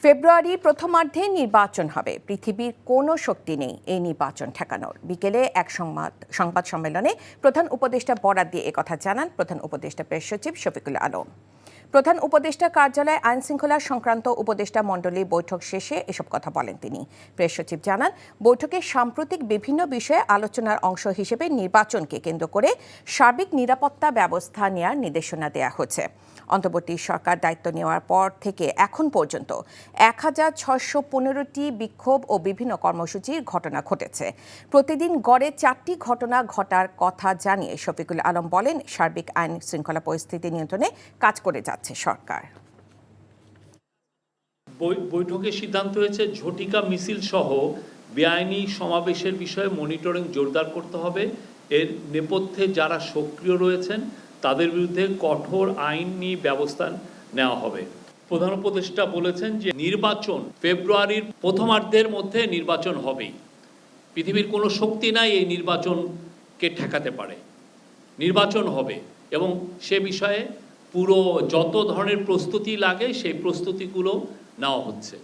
ফেব্রুয়ারি প্রথমার্ধে নির্বাচন হবে, পৃথিবীর কোনো শক্তি নেই এই নির্বাচন ঠেকানোর। বিকেলে এক সংবাদ সম্মেলনে প্রধান উপদেষ্টা বরাত দিয়ে একথা জানান প্রধান উপদেষ্টা প্রেস সচিব শফিকুল আলম। প্রধান উপদেষ্টা কার্যালয়ে আইন শৃঙ্খলা সংক্রান্ত উপদেষ্টা মণ্ডলী বৈঠক শেষে এসব কথা বলেন তিনি। প্রেস সচিব জানান, বৈঠকে সাম্প্রতিক বিভিন্ন বিষয়ে আলোচনার অংশ হিসেবে নির্বাচনকে কেন্দ্র করে সার্বিক নিরাপত্তা ব্যবস্থা নেওয়ার নির্দেশনা দেওয়া হয়েছে। অন্তর্বর্তী সরকার দায়িত্ব নেওয়ার পর থেকে এখন পর্যন্ত 1615টি বিক্ষোভ ও বিভিন্ন কর্মসূচির ঘটনা ঘটেছে। প্রতিদিন গড়ে 4টি ঘটনা ঘটার কথা জানিয়ে শফিকুল আলম বলেন, সার্বিক আইন শৃঙ্খলা পরিস্থিতি নিয়ন্ত্রণে কাজ করে যাচ্ছে সরকার। বৈঠকে সিদ্ধান্ত হয়েছে ঝটিকা মিছিল সহ বেআইনি সমাবেশের বিষয়ে মনিটরিং জোরদার করতে হবে। এর নেপথ্যে যারা সক্রিয় রয়েছেন তাদের বিরুদ্ধে কঠোর আইনি ব্যবস্থা নেওয়া হবে। প্রধান উপদেষ্টা বলেছেন যে নির্বাচন ফেব্রুয়ারির প্রথমার্ধের মধ্যে নির্বাচন হবেই। পৃথিবীর কোনো শক্তি নাই এই নির্বাচনকে ঠেকাতে পারে। নির্বাচন হবে এবং সে বিষয়ে পুরো যত ধরনের প্রস্তুতি লাগে সেই প্রস্তুতিগুলো নেওয়া হচ্ছে।